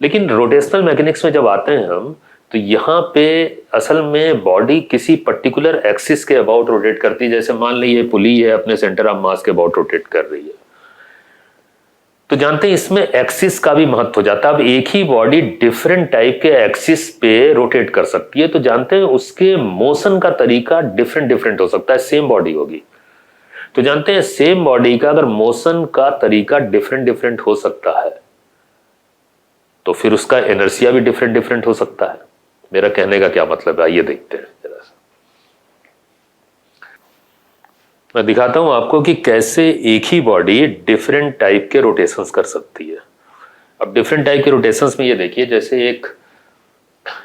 लेकिन rotational mechanics में जब आते हैं हम, तो यहाँ पे असल में बॉडी किसी पर्टिकुलर एक्सिस के अबाउट रोटेट करती है। जैसे मान लीजिए पुली है, अपने सेंटर ऑफ मास के अबाउट रोटेट कर रही है, तो जानते हैं इसमें एक्सिस का भी महत्व हो जाता है। अब एक ही बॉडी डिफरेंट टाइप के एक्सिस पे रोटेट कर सकती है, तो जानते हैं उसके मोशन का तरीका डिफरेंट डिफरेंट हो सकता है। सेम बॉडी होगी तो जानते हैं सेम बॉडी का अगर मोशन का तरीका डिफरेंट डिफरेंट हो सकता है, तो फिर उसका इनर्शिया भी डिफरेंट डिफरेंट हो सकता है। मेरा कहने का क्या मतलब है, आइए देखते हैं जरा सा। मैं दिखाता हूं आपको कि कैसे एक ही बॉडी डिफरेंट टाइप के रोटेशंस कर सकती है। अब डिफरेंट टाइप के रोटेशंस में ये देखिए, जैसे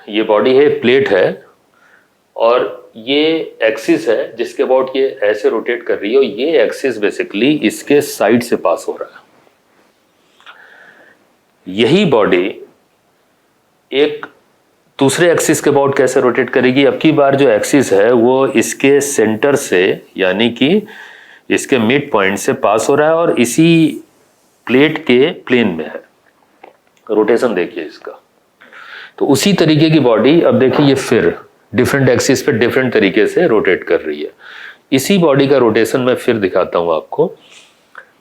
ये बॉडी है, प्लेट है, और ये एक्सिस है जिसके अबाउट ये ऐसे रोटेट कर रही है, और ये एक्सिस बेसिकली इसके साइड से पास हो रहा है। यही बॉडी एक दूसरे एक्सिस के अबाउट कैसे रोटेट करेगी। अब की बार जो एक्सिस है वो इसके सेंटर से, यानी कि इसके मिड पॉइंट से पास हो रहा है और इसी प्लेट के प्लेन में है। रोटेशन देखिए इसका। तो उसी तरीके की बॉडी अब देखिए ये फिर डिफरेंट एक्सिस पे डिफरेंट तरीके से रोटेट कर रही है। इसी बॉडी का रोटेशन मैं फिर दिखाता हूं आपको,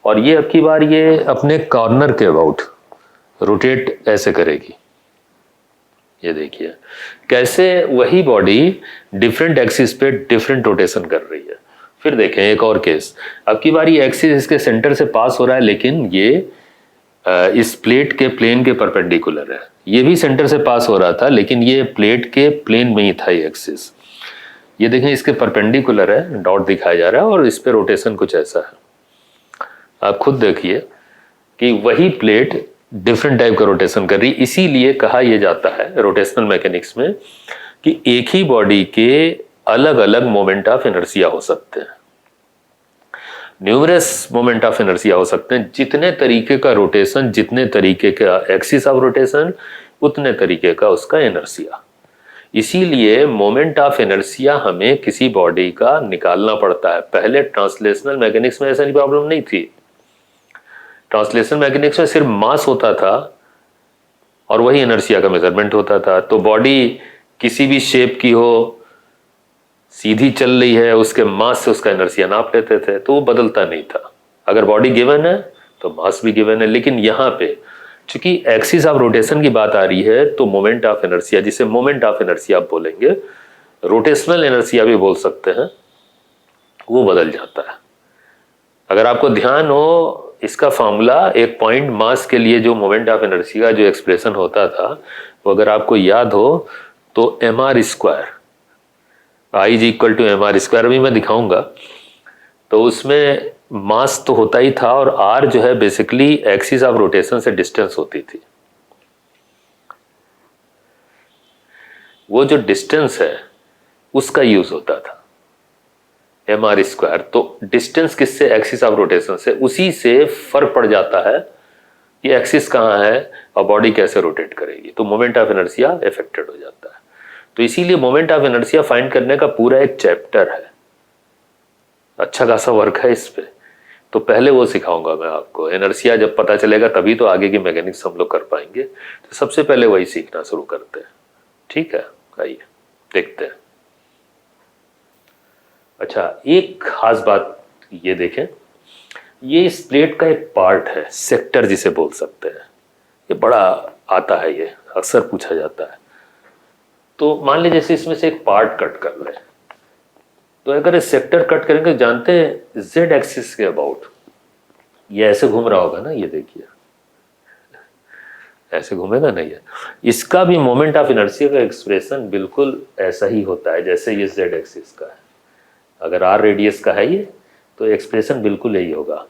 और ये अब की बार ये अपने कॉर्नर के अबाउट रोटेट ऐसे करेगी। ये देखिए कैसे वही बॉडी डिफरेंट एक्सिस पे डिफरेंट रोटेशन कर रही है। फिर देखें एक और केस, अब की बार ये एक्सिस इसके सेंटर से पास हो रहा है, लेकिन ये इस प्लेट के प्लेन के परपेंडिकुलर है। ये भी सेंटर से पास हो रहा था, लेकिन ये प्लेट के प्लेन में ही था ये एक्सिस। ये देखें इसके परपेंडिकुलर है, डॉट दिखाया जा रहा है, और इस पे रोटेशन कुछ ऐसा है। आप खुद देखिए कि वही प्लेट डिफरेंट टाइप का रोटेशन कर रही। इसीलिए कहा यह जाता है रोटेशनल मैकेनिक्स में कि एक ही बॉडी के अलग अलग मोमेंट ऑफ इनर्शिया हो सकते हैं, न्यूमरस मोमेंट ऑफ इनर्शिया हो सकते हैं। जितने तरीके का रोटेशन, जितने तरीके का एक्सिस ऑफ रोटेशन, उतने तरीके का उसका इनर्शिया। इसीलिए मोमेंट ऑफ इनर्शिया हमें किसी बॉडी का निकालना पड़ता है। पहले ट्रांसलेशनल मैकेनिक्स में ऐसा प्रॉब्लम नहीं थी। ट्रांसलेशन मैकेनिक्स में सिर्फ मास होता था और वही इनर्शिया का मेजरमेंट होता था। तो बॉडी किसी भी शेप की हो, सीधी चल रही है, उसके मास से उसका इनर्शिया नाप लेते थे, तो वो बदलता नहीं था। अगर बॉडी गिवन है तो मास भी गिवन है। लेकिन यहाँ पे चूंकि एक्सिस ऑफ रोटेशन की बात आ रही है, तो मोमेंट ऑफ इनर्शिया, जिसे मोमेंट ऑफ इनर्शिया आप बोलेंगे, रोटेशनल इनर्शिया भी बोल सकते हैं, वो बदल जाता है। अगर आपको ध्यान हो, इसका फॉर्मूला एक पॉइंट मास के लिए जो मोमेंट ऑफ इनर्शिया का जो एक्सप्रेशन होता था, वो अगर आपको याद हो तो mr², I = mr²। अभी मैं दिखाऊंगा। तो उसमें मास तो होता ही था, और r जो है बेसिकली एक्सिस ऑफ रोटेशन से डिस्टेंस होती थी। वो जो डिस्टेंस है उसका यूज होता था mr²। तो डिस्टेंस किससे, एक्सिस ऑफ रोटेशन से। उसी से फर्क पड़ जाता है कि एक्सिस कहाँ है और बॉडी कैसे रोटेट करेगी, तो मोमेंट ऑफ इनर्शिया अफेक्टेड हो जाता है। तो इसीलिए मोमेंट ऑफ इनर्शिया फाइंड करने का पूरा एक चैप्टर है, अच्छा खासा वर्क है इस पे। तो पहले वो सिखाऊंगा मैं आपको। इनर्शिया जब पता चलेगा तभी तो आगे की मैकेनिक्स हम लोग कर पाएंगे। तो सबसे पहले वही सीखना शुरू करते हैं, ठीक है। आइए देखते हैं। अच्छा, एक खास बात ये देखें, ये इस प्लेट का एक पार्ट है, सेक्टर जिसे बोल सकते हैं। ये बड़ा आता है, ये अक्सर पूछा जाता है। तो मान लीजिए जैसे इसमें से एक पार्ट कट कर ले, तो अगर इस सेक्टर कट करेंगे, जानते हैं जेड एक्सिस के अबाउट ये ऐसे घूम रहा होगा ना, ये देखिए ऐसे घूमेगा ना ये। इसका भी मोमेंट ऑफ इनर्शिया का एक्सप्रेशन बिल्कुल ऐसा ही होता है जैसे ये जेड एक्सिस का है। अगर आर रेडियस का है ये, तो एक्सप्रेशन बिल्कुल यही होगा।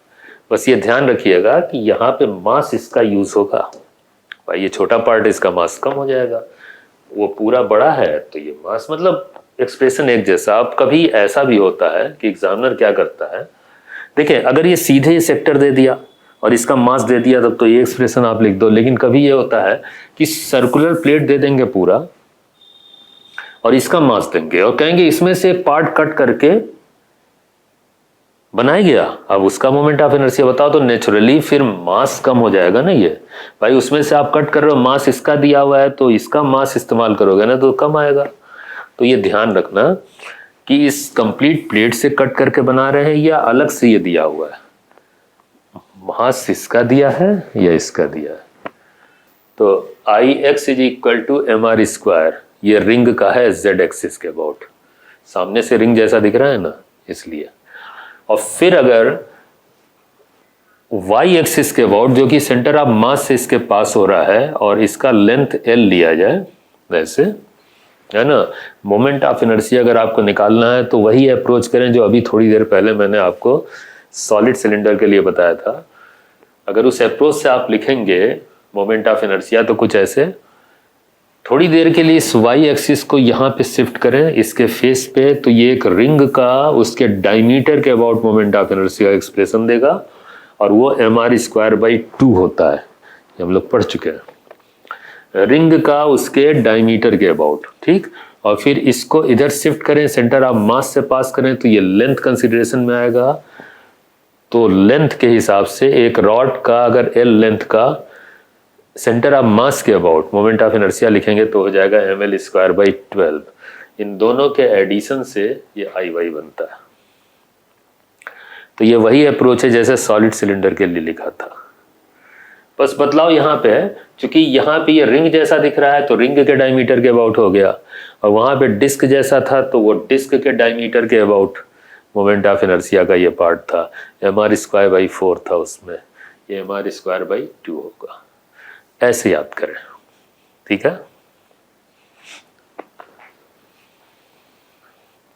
बस ये ध्यान रखिएगा कि यहाँ पे मास इसका यूज होगा। भाई ये छोटा पार्ट, इसका मास कम हो जाएगा, वो पूरा बड़ा है तो ये मास, मतलब एक्सप्रेशन एक जैसा। अब कभी ऐसा भी होता है कि एग्जामिनर क्या करता है, देखें अगर ये सीधे सेक्टर दे दिया और इसका मास दे दिया, तब तो ये एक्सप्रेशन आप लिख दो। लेकिन कभी ये होता है कि सर्कुलर प्लेट दे देंगे पूरा और इसका मास देंगे और कहेंगे इसमें से एक पार्ट कट करके बनाया गया। अब उसका मोमेंट ऑफ इनर्शिया बताओ तो नेचुरली फिर मास कम हो जाएगा ना। ये भाई उसमें से आप कट कर रहे हो, मास इसका दिया हुआ है तो इसका मास इस्तेमाल करोगे ना तो कम आएगा। तो ये ध्यान रखना कि इस कंप्लीट प्लेट से कट करके बना रहे हैं या अलग से ये दिया हुआ है, मास इसका दिया है या इसका दिया है। तो I X is equal to M R square, ये रिंग का है जेड एक्सिस के अबाउट, सामने से रिंग जैसा दिख रहा है ना इसलिए। और फिर अगर वाई एक्सिस के अबाउट जो कि सेंटर ऑफ मास से इसके पास हो रहा है और इसका लेंथ एल लिया जाए वैसे, है ना। मोमेंट ऑफ इनर्शिया अगर आपको निकालना है तो वही अप्रोच करें जो अभी थोड़ी देर पहले मैंने आपको सॉलिड सिलेंडर के लिए बताया था। अगर उस अप्रोच से आप लिखेंगे मोमेंट ऑफ इनर्शिया तो कुछ ऐसे, थोड़ी देर के लिए इस वाई एक्सिस को यहाँ पे शिफ्ट करें इसके फेस पे, तो ये एक रिंग का उसके डायमीटर के अबाउट मोमेंट ऑफ इनर्शिया का एक्सप्रेशन देगा और वो एम आर स्क्वायर बाई 2 होता है, ये हम लोग पढ़ चुके हैं। रिंग का उसके डायमीटर के अबाउट, ठीक। और फिर इसको इधर शिफ्ट करें, सेंटर ऑफ मास से पास करें तो ये लेंथ कंसिडरेशन में आएगा। तो लेंथ के हिसाब से एक रॉड का अगर एल लेंथ का सेंटर ऑफ मास के अबाउट मोमेंट ऑफ इनर्शिया लिखेंगे तो हो जाएगा एम एल स्क्वायर बाई 12। इन दोनों के एडिशन से ये आई वाई बनता है। तो ये वही अप्रोच है जैसे सॉलिड सिलेंडर के लिए लिखा था, बस बदलाव यहाँ पे है, क्योंकि यहाँ पे ये रिंग जैसा दिख रहा है तो रिंग के डायमीटर के अबाउट हो गया, और वहाँ पे डिस्क जैसा था तो वो डिस्क के डायमीटर के अबाउट मोमेंट ऑफ इनर्शिया का ये पार्ट था। एम आर स्क्वायर बाई 4 था उसमें, ये एम आर स्क्वायर बाई 2 होगा। ऐसे याद करें, ठीक है।